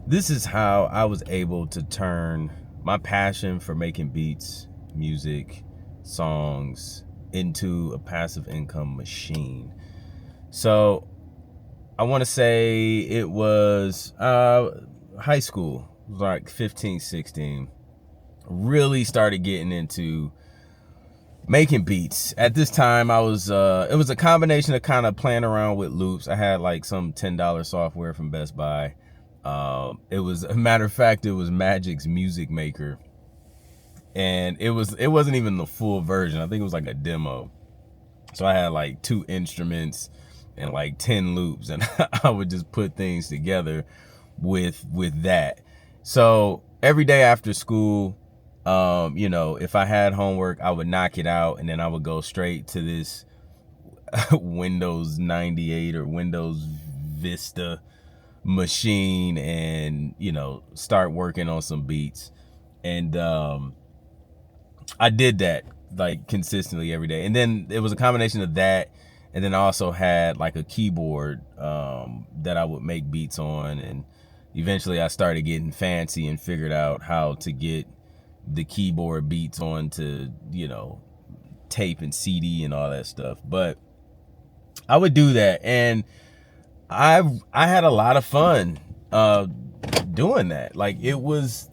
This is how I was able to turn my passion for making beats, music, songs into a passive income machine. So I want to say it was high school, like 15, 16. Really started getting into making beats. At this time, it was a combination of kind of playing around with loops. I had like some $10 software from Best Buy. It was, a matter of fact, it was Magic's Music Maker, and it wasn't even the full version. I think it was like a demo. So I had like 2 instruments and like 10 loops, and I would just put things together with that. So every day after school, if I had homework, I would knock it out, and then I would go straight to this Windows 98 or Windows Vista machine and start working on some beats. And I did that like consistently every day. And then it was a combination of that, and then I also had like a keyboard that I would make beats on. And eventually I started getting fancy and figured out how to get the keyboard beats onto tape and CD and all that stuff. But I would do that, and I had a lot of fun doing that. Like,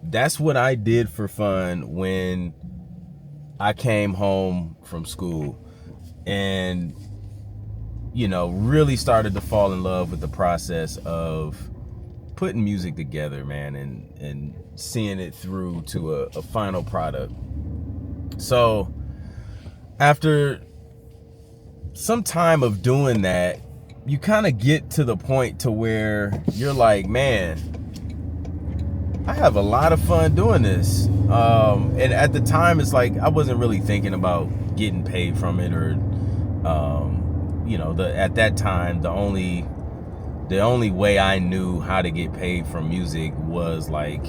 that's what I did for fun when I came home from school, and really started to fall in love with the process of putting music together, man, and seeing it through to a final product. So after some time of doing that, you kind of get to the point to where you're like, man, I have a lot of fun doing this. And at the time, it's like I wasn't really thinking about getting paid from it, or at that time, the only way I knew how to get paid from music was like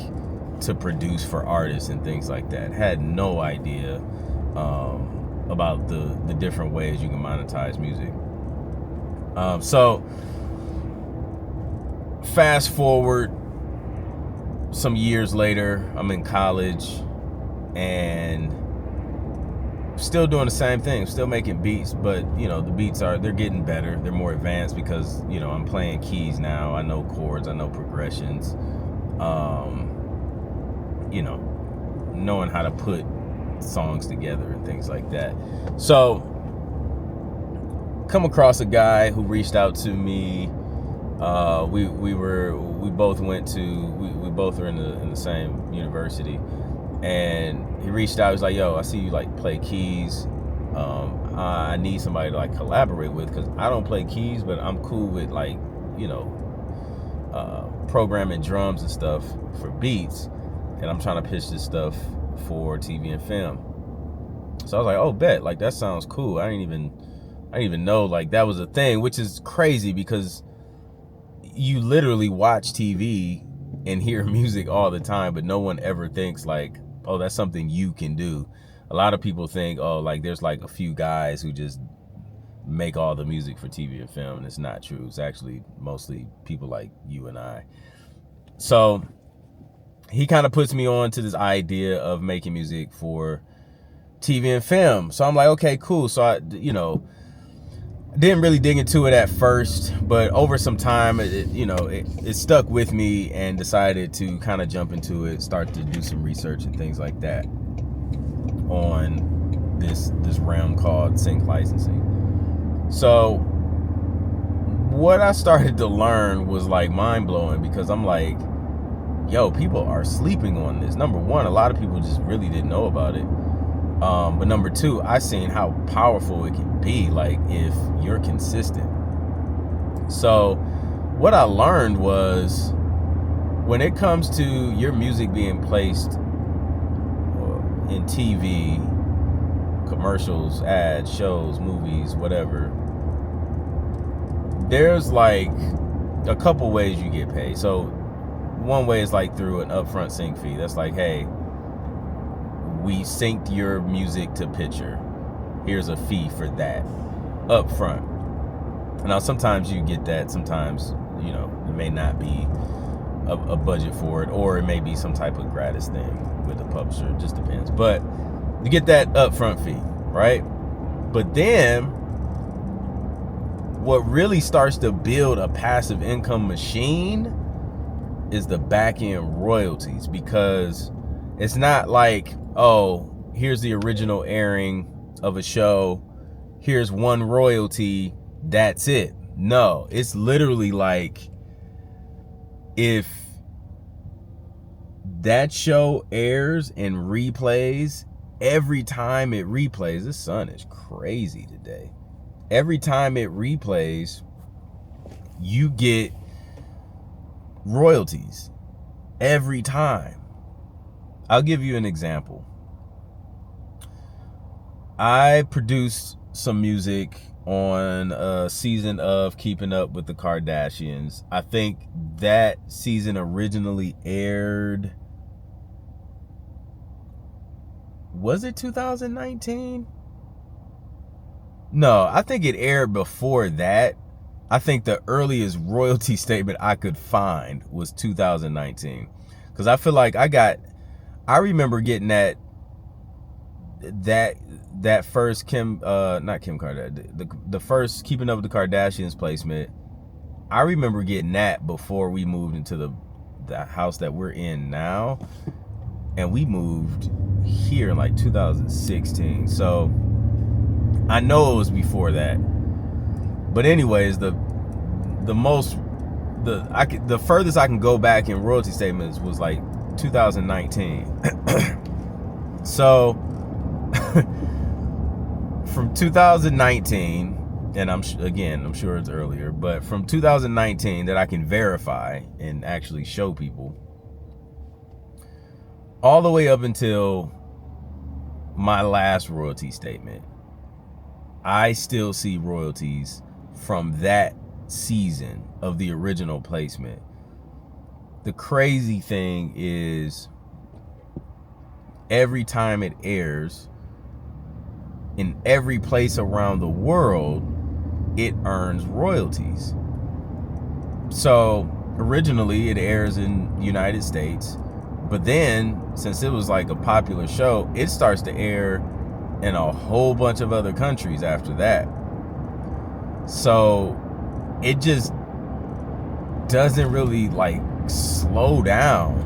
to produce for artists and things like that. Had no idea about the different ways you can monetize music. So fast forward some years later, I'm in college and still doing the same thing, still making beats, but the beats they're getting better, they're more advanced because I'm playing keys now. I know chords, I know progressions, knowing how to put songs together and things like that. So come across a guy who reached out to me. We both were in the same university, and he reached out. He was like, "Yo, I see you like play keys. I need somebody to like collaborate with, because I don't play keys, but I'm cool with like programming drums and stuff for beats, and I'm trying to pitch this stuff for TV and film." So I was like, "Oh, bet, like that sounds cool." I didn't even know like that was a thing, which is crazy because you literally watch TV and hear music all the time, but no one ever thinks like, oh, that's something you can do. A lot of people think, oh, like there's like a few guys who just make all the music for TV and film, and it's not true. It's actually mostly people like you and I. So he kind of puts me on to this idea of making music for TV and film. So I'm like, okay, cool. So I didn't really dig into it at first, but over some time, it stuck with me, and decided to kind of jump into it, start to do some research and things like that on this realm called sync licensing. So what I started to learn was like mind blowing, because I'm like, yo, people are sleeping on this. Number one, a lot of people just really didn't know about it. But number two, I seen how powerful it can be, like if you're consistent. So what I learned was, when it comes to your music being placed in TV, commercials, ads, shows, movies, whatever, there's like a couple ways you get paid. So one way is like through an upfront sync fee. That's like, hey, we synced your music to picture. Here's a fee for that up front. Now, sometimes you get that. Sometimes, it may not be a budget for it, or it may be some type of gratis thing with the publisher. It just depends. But you get that upfront fee, right? But then what really starts to build a passive income machine is the back end royalties, because it's not like, oh, here's the original airing of a show, here's one royalty, that's it. No, it's literally like, if that show airs and replays, every time it replays, the sun is crazy today. Every time it replays, you get royalties. Every time. I'll give you an example. I produced some music on a season of Keeping Up with the Kardashians. I think that season originally aired, was it 2019? No, I think it aired before that. I think the earliest royalty statement I could find was 2019. Because I feel like I remember getting that first not Kim Kardashian, the first Keeping Up with the Kardashians placement. I remember getting that before we moved into the house that we're in now, and we moved here in like 2016. So I know it was before that. But anyways, the furthest I can go back in royalty statements was like 2019. So from 2019, and I'm sure it's earlier, but from 2019 that I can verify and actually show people, all the way up until my last royalty statement, I still see royalties from that season of the original placement. The crazy thing is, every time it airs in every place around the world, it earns royalties. So originally it airs in the United States, but then since it was like a popular show, it starts to air in a whole bunch of other countries after that. So it just doesn't really like slow down.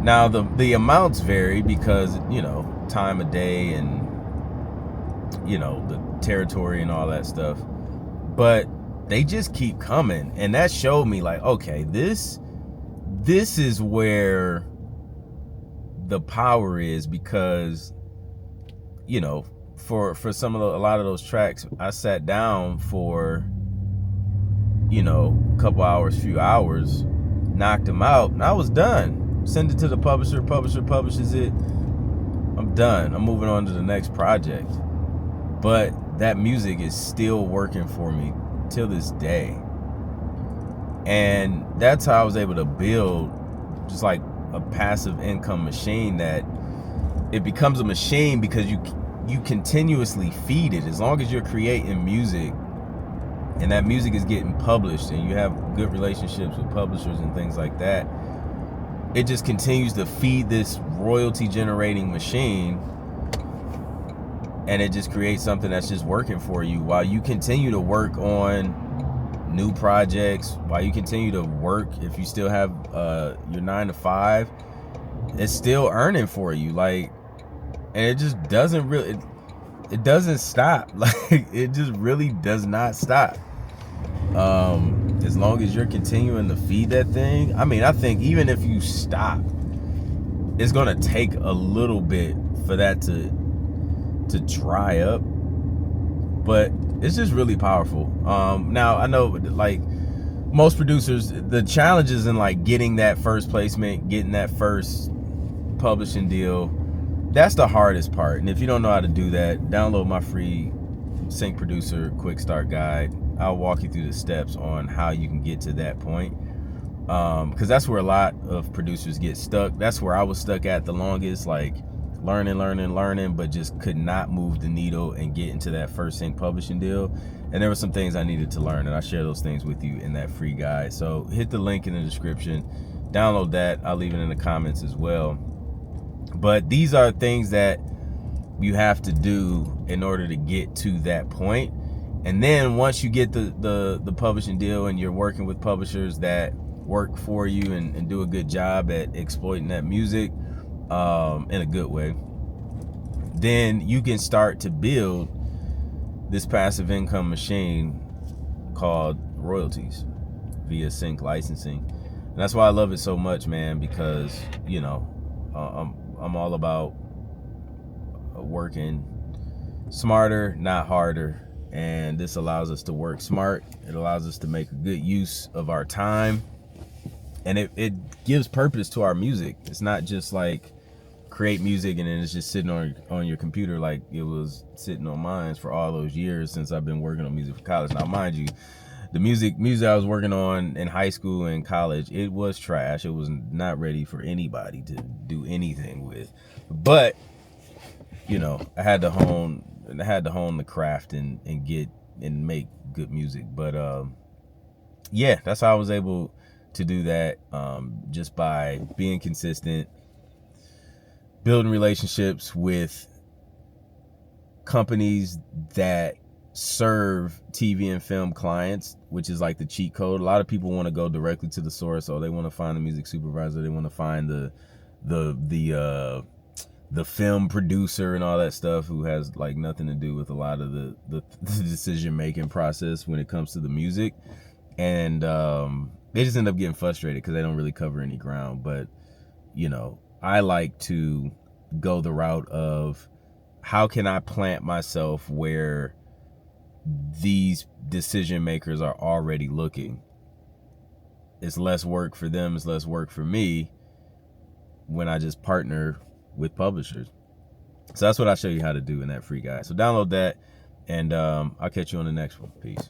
Now the amounts vary because, time of day and, the territory and all that stuff. But they just keep coming. And that showed me like, okay, this is where the power is, because, for a lot of those tracks, I sat down for, a couple hours, few hours, knocked them out, and I was done. Send it to the publisher publishes it. I'm done. I'm moving on to the next project. But that music is still working for me till this day. And that's how I was able to build just like a passive income machine, that it becomes a machine because you continuously feed it. As long as you're creating music and that music is getting published and you have good relationships with publishers and things like that, it just continues to feed this royalty generating machine, and it just creates something that's just working for you while you continue to work on new projects, while you continue to work. If you still have your 9 to 5, it's still earning for you. Like, and it just doesn't really, it doesn't stop. Like, it just really does not stop. As long as you're continuing to feed that thing. I mean, I think even if you stop, it's gonna take a little bit for that to dry up, but it's just really powerful. Now I know, like, most producers, the challenges in like getting that first placement, getting that first publishing deal, that's the hardest part. And if you don't know how to do that, download my free Sync Producer Quick Start Guide. I'll walk you through the steps on how you can get to that point, because that's where a lot of producers get stuck. That's where I was stuck at the longest, like learning, but just could not move the needle and get into that first sync publishing deal. And there were some things I needed to learn, and I share those things with you in that free guide. So hit the link in the description, download that. I'll leave it in the comments as well. But these are things that you have to do in order to get to that point. And then once you get the publishing deal and you're working with publishers that work for you and do a good job at exploiting that music in a good way, then you can start to build this passive income machine called royalties via sync licensing. And that's why I love it so much, man, because, you know, I'm all about working smarter, not harder. And this allows us to work smart. It allows us to make a good use of our time. And it gives purpose to our music. It's not just like create music and then it's just sitting on your computer like it was sitting on mine for all those years since I've been working on music for college. Now, mind you, the music I was working on in high school and college, it was trash. It was not ready for anybody to do anything with. But, you know, I had to hone the craft and get and make good music. But yeah, that's how I was able to do that, just by being consistent, building relationships with companies that serve TV and film clients, which is like the cheat code. A lot of people want to go directly to the source, or they want to find the music supervisor, they want to find the film producer and all that stuff, who has like nothing to do with a lot of the decision making process when it comes to the music. And they just end up getting frustrated because they don't really cover any ground. But, you know, I like to go the route of how can I plant myself where these decision makers are already looking. It's less work for them, it's less work for me when I just partner with publishers. So that's what I'll show you how to do in that free guide. So download that, and I'll catch you on the next one. Peace.